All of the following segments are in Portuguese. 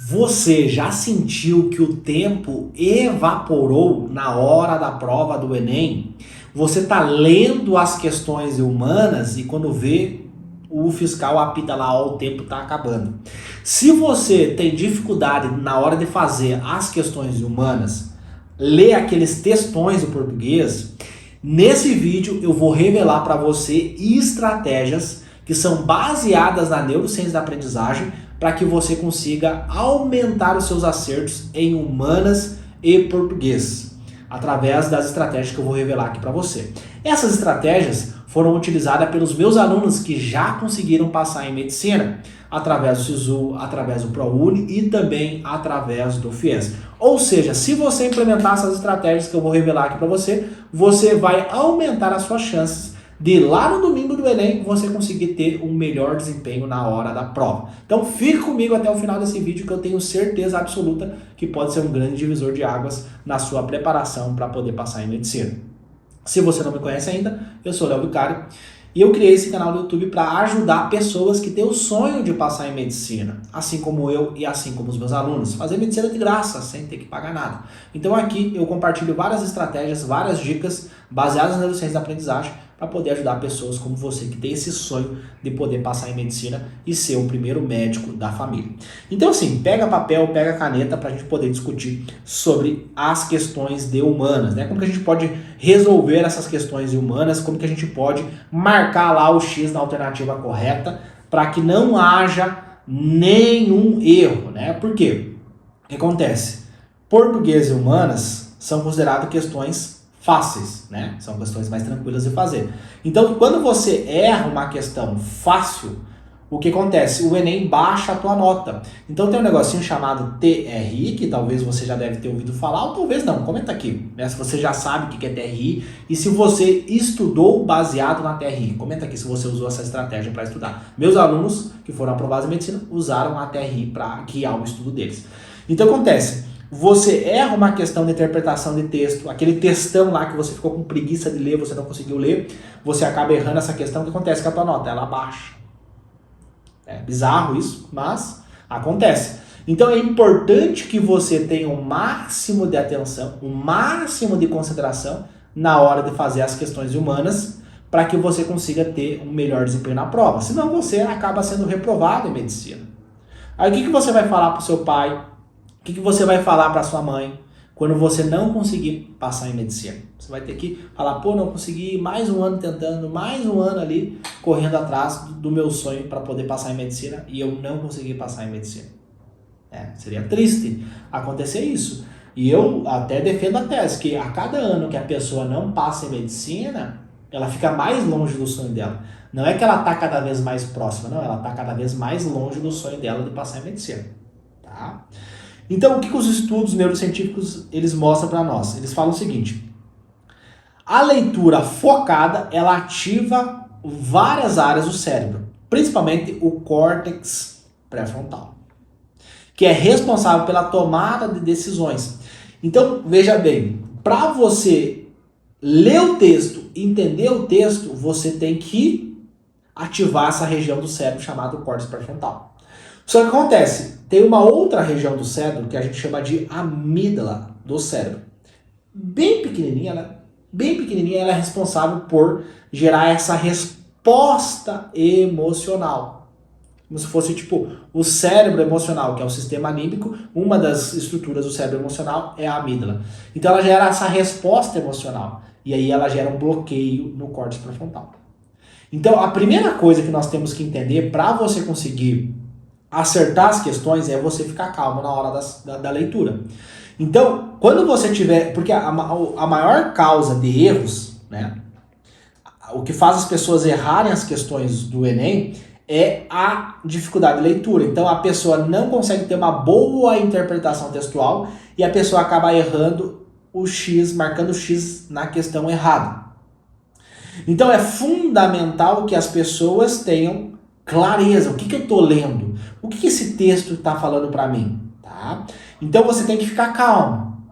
Você já sentiu que o tempo evaporou na hora da prova do Enem? Você está lendo as questões humanas e quando vê, o fiscal apita lá, ó, o tempo está acabando. Se você tem dificuldade na hora de fazer as questões humanas, ler aqueles textões do português, nesse vídeo eu vou revelar para você estratégias que são baseadas na neurociência da aprendizagem para que você consiga aumentar os seus acertos em humanas e português, através das estratégias que eu vou revelar aqui para você. Essas estratégias foram utilizadas pelos meus alunos que já conseguiram passar em medicina, através do SISU, através do ProUni e também através do FIES. Ou seja, se você implementar essas estratégias que eu vou revelar aqui para você, você vai aumentar as suas chances de lá no domingo do Enem você conseguir ter um melhor desempenho na hora da prova. Então fique comigo até o final desse vídeo que eu tenho certeza absoluta que pode ser um grande divisor de águas na sua preparação para poder passar em medicina. Se você não me conhece ainda, eu sou o Léo Vicari e eu criei esse canal no YouTube para ajudar pessoas que têm o sonho de passar em medicina, assim como eu e assim como os meus alunos. Fazer medicina de graça, sem ter que pagar nada. Então aqui eu compartilho várias estratégias, várias dicas baseadas na neurociência da aprendizagem para poder ajudar pessoas como você que tem esse sonho de poder passar em medicina e ser o primeiro médico da família. Então assim, pega papel, pega caneta para a gente poder discutir sobre as questões de humanas, né? Como que a gente pode resolver essas questões de humanas, como que a gente pode marcar lá o X na alternativa correta para que não haja nenhum erro, né? Por quê? O que acontece? Português e humanas são consideradas questões fáceis, né? São questões mais tranquilas de fazer. Então, quando você erra uma questão fácil, o que acontece? O Enem baixa a tua nota. Então tem um negocinho chamado TRI, que talvez você já deve ter ouvido falar, ou talvez não, comenta aqui, né? Se você já sabe o que é TRI e se você estudou baseado na TRI. Comenta aqui se você usou essa estratégia para estudar. Meus alunos que foram aprovados em medicina usaram a TRI para guiar o estudo deles. Então acontece, você erra uma questão de interpretação de texto, aquele textão lá que você ficou com preguiça de ler, você não conseguiu ler, você acaba errando essa questão, o que acontece com a tua nota? Ela baixa. É bizarro isso, mas acontece. Então é importante que você tenha o máximo de atenção, o máximo de consideração na hora de fazer as questões humanas, para que você consiga ter um melhor desempenho na prova. Senão você acaba sendo reprovado em medicina. Aí o que você vai falar para o seu pai? O que você vai falar para sua mãe quando você não conseguir passar em medicina? Você vai ter que falar, pô, não consegui, mais um ano tentando, mais um ano ali, correndo atrás do meu sonho para poder passar em medicina e eu não consegui passar em medicina. Seria triste acontecer isso. E eu até defendo a tese que a cada ano que a pessoa não passa em medicina, ela fica mais longe do sonho dela. Não é que ela está cada vez mais próxima, não, ela está cada vez mais longe do sonho dela de passar em medicina. Tá? Então, o que os estudos neurocientíficos eles mostram para nós? Eles falam o seguinte: a leitura focada, ela ativa várias áreas do cérebro, principalmente o córtex pré-frontal, que é responsável pela tomada de decisões. Então, veja bem, para você ler o texto, entender o texto, você tem que ativar essa região do cérebro chamada córtex pré-frontal. Só que acontece, tem uma outra região do cérebro que a gente chama de amígdala do cérebro. Bem pequenininha, ela é responsável por gerar essa resposta emocional. Como se fosse tipo o cérebro emocional, que é o sistema límbico, uma das estruturas do cérebro emocional é a amígdala. Então ela gera essa resposta emocional e aí ela gera um bloqueio no córtex pré-frontal. Então a primeira coisa que nós temos que entender para você conseguir acertar as questões é você ficar calmo na hora da leitura. Então, quando você tiver... Porque a maior causa de erros, né? O que faz as pessoas errarem as questões do Enem é a dificuldade de leitura. Então, a pessoa não consegue ter uma boa interpretação textual e a pessoa acaba errando o X, marcando o X na questão errada. Então, é fundamental que as pessoas tenham clareza. O que eu estou lendo? O que esse texto está falando para mim? Tá? Então você tem que ficar calmo.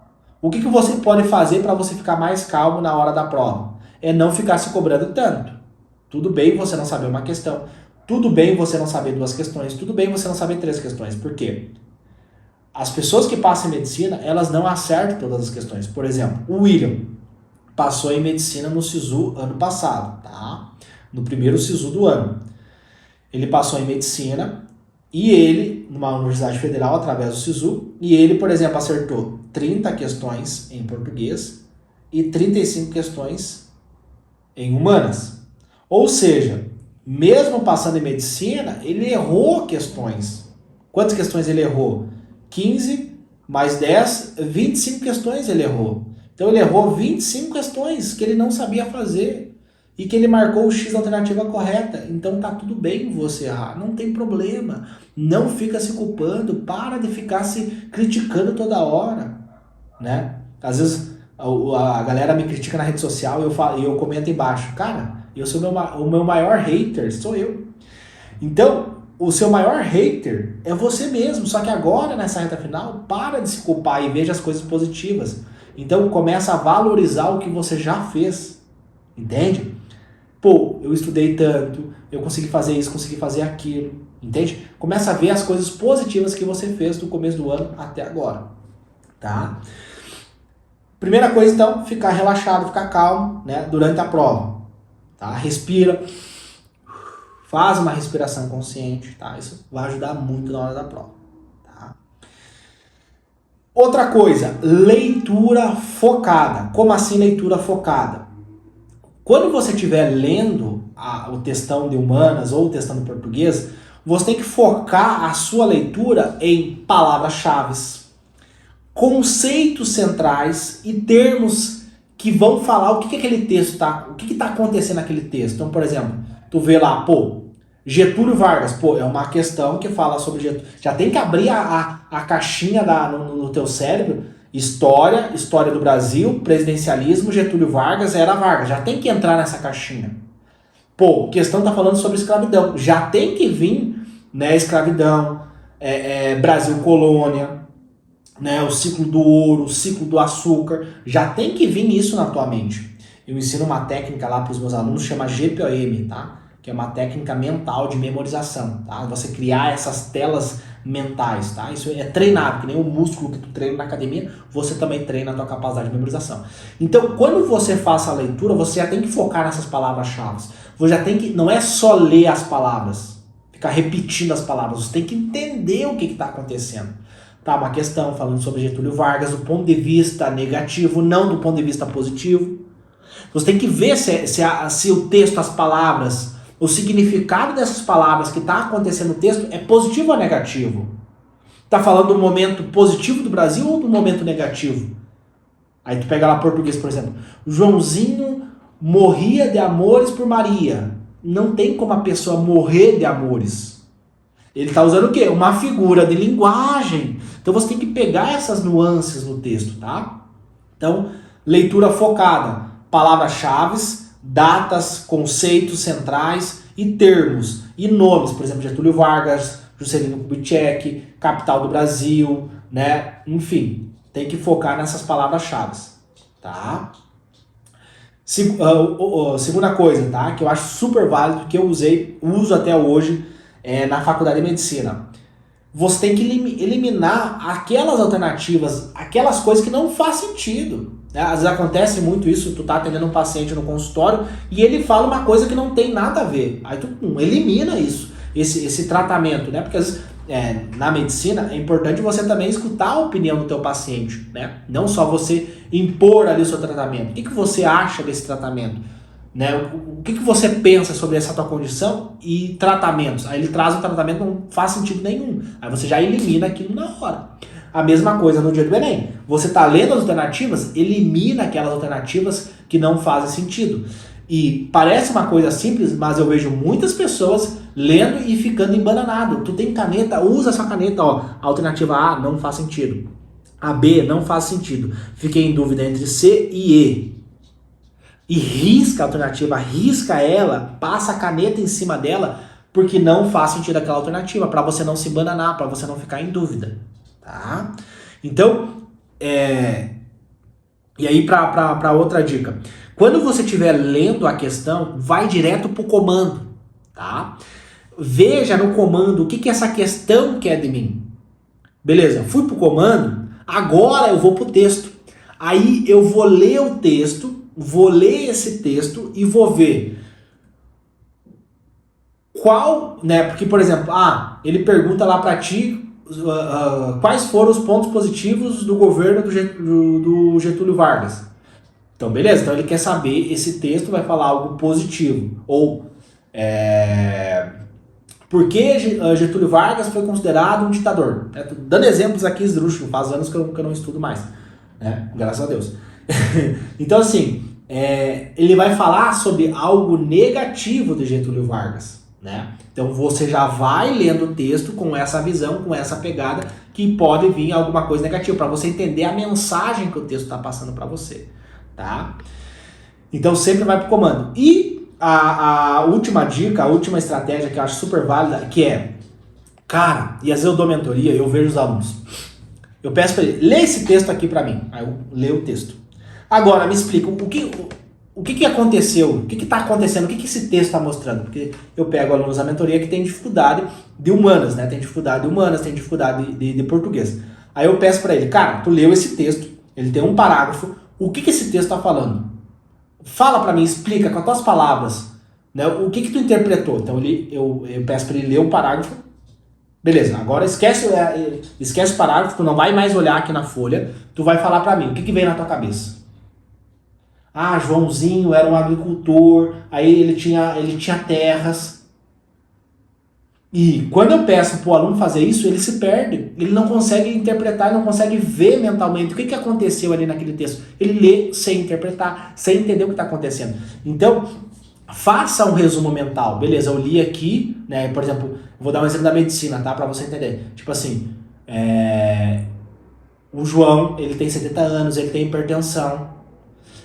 O que você pode fazer para você ficar mais calmo na hora da prova? É não ficar se cobrando tanto. Tudo bem você não saber uma questão. Tudo bem você não saber duas questões. Tudo bem você não saber três questões. Por quê? as pessoas que passam em medicina, elas não acertam todas as questões. Por exemplo, o William passou em medicina no SISU ano passado, tá? No primeiro SISU do ano. Ele passou em medicina e ele, numa universidade federal, através do SISU, e ele, por exemplo, acertou 30 questões em português e 35 questões em humanas. Ou seja, mesmo passando em medicina, ele errou questões. Quantas questões ele errou? 15 mais 10, 25 questões ele errou. Então ele errou 25 questões que ele não sabia fazer e que ele marcou o X da alternativa correta. Então tá tudo bem você errar, não tem problema. Não fica se culpando, para de ficar se criticando toda hora, né? Às vezes a galera me critica na rede social e eu comento embaixo, cara, o meu maior hater sou eu. Então, o seu maior hater é você mesmo, só que agora, nessa reta final, para de se culpar e veja as coisas positivas. Então, começa a valorizar o que você já fez, entende? Pô, eu estudei tanto, eu consegui fazer isso, consegui fazer aquilo, entende? Começa a ver as coisas positivas que você fez do começo do ano até agora, tá? Primeira coisa, então, ficar relaxado, ficar calmo, né, durante a prova, tá? Respira. Faz uma respiração consciente, tá? Isso vai ajudar muito na hora da prova, tá? Outra coisa, leitura focada. Como assim leitura focada? Quando você estiver lendo o textão de humanas ou o textão de português, você tem que focar a sua leitura em palavras-chave, conceitos centrais e termos que vão falar o que aquele texto tá, o que está acontecendo naquele texto. Então, por exemplo, tu vê lá, pô, Getúlio Vargas, pô, é uma questão que fala sobre Getúlio. Já tem que abrir a caixinha no teu cérebro. História do Brasil, presidencialismo, Getúlio Vargas, era Vargas. Já tem que entrar nessa caixinha. Pô, questão tá falando sobre escravidão. Já tem que vir, né, escravidão, Brasil colônia, né, o ciclo do ouro, o ciclo do açúcar. Já tem que vir isso na tua mente. Eu ensino uma técnica lá para os meus alunos, chama GPOM, tá? Que é uma técnica mental de memorização, tá? Você criar essas telas mentais, tá? Isso é treinado, que nem o músculo que tu treina na academia, você também treina a tua capacidade de memorização. Então, quando você faz a leitura, você já tem que focar nessas palavras-chave. Você já tem que, não é só ler as palavras, ficar repetindo as palavras, você tem que entender o que está acontecendo. Tá? Uma questão falando sobre Getúlio Vargas do ponto de vista negativo, não do ponto de vista positivo. Você tem que ver se o texto, as palavras, o significado dessas palavras que está acontecendo no texto é positivo ou negativo. Está falando do momento positivo do Brasil ou do momento negativo? Aí tu pega lá português, por exemplo. Joãozinho morria de amores por Maria. Não tem como a pessoa morrer de amores. Ele está usando o quê? Uma figura de linguagem. Então você tem que pegar essas nuances no texto, tá? Então, leitura focada. Palavras-chave, datas, conceitos centrais e termos. E nomes, por exemplo, Getúlio Vargas, Juscelino Kubitschek, capital do Brasil, né? Enfim, tem que focar nessas palavras-chave, tá? Segunda coisa, tá? Que eu acho super válido, que eu uso até hoje na faculdade de medicina. Você tem que eliminar aquelas alternativas, aquelas coisas que não faz sentido. Às vezes acontece muito isso, tu tá atendendo um paciente no consultório e ele fala uma coisa que não tem nada a ver. Aí tu elimina isso, esse tratamento, né? Porque às vezes, na medicina é importante você também escutar a opinião do teu paciente, né? Não só você impor ali o seu tratamento. O que você acha desse tratamento? Né? O que você pensa sobre essa tua condição e tratamentos? Aí ele traz um tratamento que não faz sentido nenhum. Aí você já elimina aquilo na hora. A mesma coisa no dia do Enem. Você está lendo as alternativas, elimina aquelas alternativas que não fazem sentido. E parece uma coisa simples, mas eu vejo muitas pessoas lendo e ficando embananado. Tu tem caneta, usa essa caneta. Ó. A alternativa A não faz sentido. A B não faz sentido. Fiquei em dúvida entre C e E. E risca a alternativa, risca ela, passa a caneta em cima dela, porque não faz sentido aquela alternativa, para você não se embananar, para você não ficar em dúvida. Tá? Então, e aí para outra dica. Quando você estiver lendo a questão, vai direto para o comando. Tá? Veja no comando o que essa questão quer de mim. Beleza, fui pro comando, agora eu vou pro texto. Aí eu vou ler o texto, vou ler esse texto e vou ver qual, né? Porque, por exemplo, ele pergunta lá pra ti quais foram os pontos positivos do governo do Getúlio Vargas. Então, beleza, então ele quer saber, esse texto vai falar algo positivo. Ou, por que Getúlio Vargas foi considerado um ditador? Tô dando exemplos aqui esdrúxulos, faz anos que eu não estudo mais, né? Graças a Deus. Então, assim, ele vai falar sobre algo negativo de Getúlio Vargas, né? Então você já vai lendo o texto com essa visão, com essa pegada, que pode vir alguma coisa negativa, para você entender a mensagem que o texto está passando para você, tá? Então sempre vai pro comando. E a última dica, a última estratégia que eu acho super válida, que é, cara, e às vezes eu dou mentoria, eu vejo os alunos, eu peço para ele, lê esse texto aqui para mim, aí eu leio o texto. Agora me explica, o que aconteceu, o que está acontecendo, o que esse texto está mostrando? Porque eu pego alunos da mentoria que tem dificuldade de humanas, né? Tem dificuldade de humanas, tem dificuldade de português. Aí eu peço para ele, cara, tu leu esse texto, ele tem um parágrafo, o que esse texto está falando? Fala para mim, explica com as tuas palavras, né? O que tu interpretou? Então eu peço para ele ler o parágrafo. Beleza, agora esquece o parágrafo, tu não vai mais olhar aqui na folha, tu vai falar para mim, o que vem na tua cabeça? Joãozinho era um agricultor, aí ele tinha terras. E quando eu peço para o aluno fazer isso, ele se perde. Ele não consegue interpretar, ele não consegue ver mentalmente o que aconteceu ali naquele texto. Ele lê sem interpretar, sem entender o que está acontecendo. Então, faça um resumo mental. Beleza, eu li aqui, né? Por exemplo, vou dar um exemplo da medicina, tá? Para você entender. Tipo assim, o João, ele tem 70 anos, ele tem hipertensão,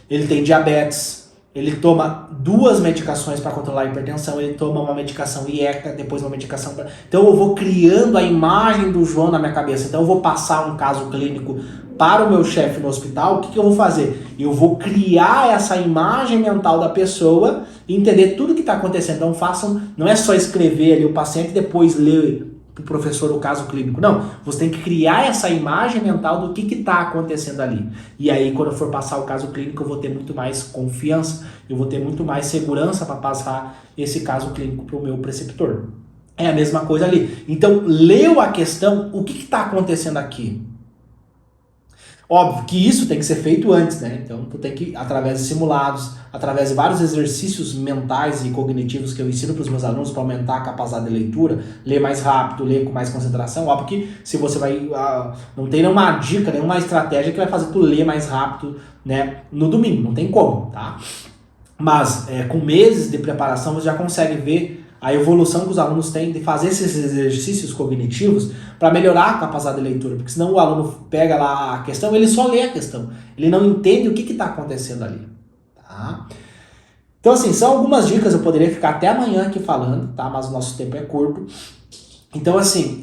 ele tem diabetes, ele toma 2 medicações para controlar a hipertensão, ele toma uma medicação IECA, depois uma medicação... Então eu vou criando a imagem do João na minha cabeça. Então eu vou passar um caso clínico para o meu chefe no hospital. O que eu vou fazer? Eu vou criar essa imagem mental da pessoa e entender tudo o que está acontecendo. Então não é só escrever ali o paciente e depois ler o professor o caso clínico. Não, você tem que criar essa imagem mental do que está acontecendo ali. E aí, quando eu for passar o caso clínico, eu vou ter muito mais confiança, eu vou ter muito mais segurança para passar esse caso clínico para o meu preceptor. É a mesma coisa ali. Então, leu a questão, o que está acontecendo aqui? Óbvio que isso tem que ser feito antes, né? Então, tu tem que, através de simulados, através de vários exercícios mentais e cognitivos que eu ensino para os meus alunos para aumentar a capacidade de leitura, ler mais rápido, ler com mais concentração. Óbvio que se você vai... não tem nenhuma dica, nenhuma estratégia que vai fazer tu ler mais rápido, né, no domingo. Não tem como, tá? Mas com meses de preparação você já consegue ver a evolução que os alunos têm de fazer esses exercícios cognitivos para melhorar a capacidade de leitura, porque senão o aluno pega lá a questão, ele só lê a questão, ele não entende o que está acontecendo ali. Tá? Então assim, são algumas dicas, eu poderia ficar até amanhã aqui falando, tá? Mas o nosso tempo é curto. Então assim,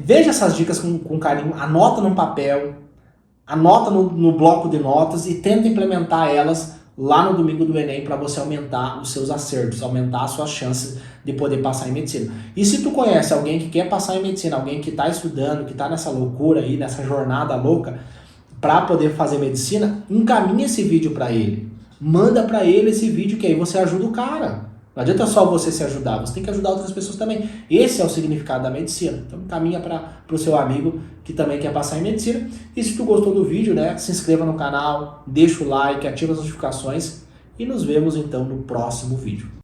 veja essas dicas com carinho, anota num papel, anota no bloco de notas e tenta implementar elas lá no domingo do Enem para você aumentar os seus acertos, aumentar as suas chances de poder passar em medicina. E se tu conhece alguém que quer passar em medicina, alguém que está estudando, que está nessa loucura aí, nessa jornada louca, para poder fazer medicina, encaminha esse vídeo para ele. Manda para ele esse vídeo que aí você ajuda o cara. Não adianta só você se ajudar, você tem que ajudar outras pessoas também. Esse é o significado da medicina. Então encaminha para o seu amigo que também quer passar em medicina. E se tu gostou do vídeo, né, se inscreva no canal, deixa o like, ativa as notificações e nos vemos então no próximo vídeo.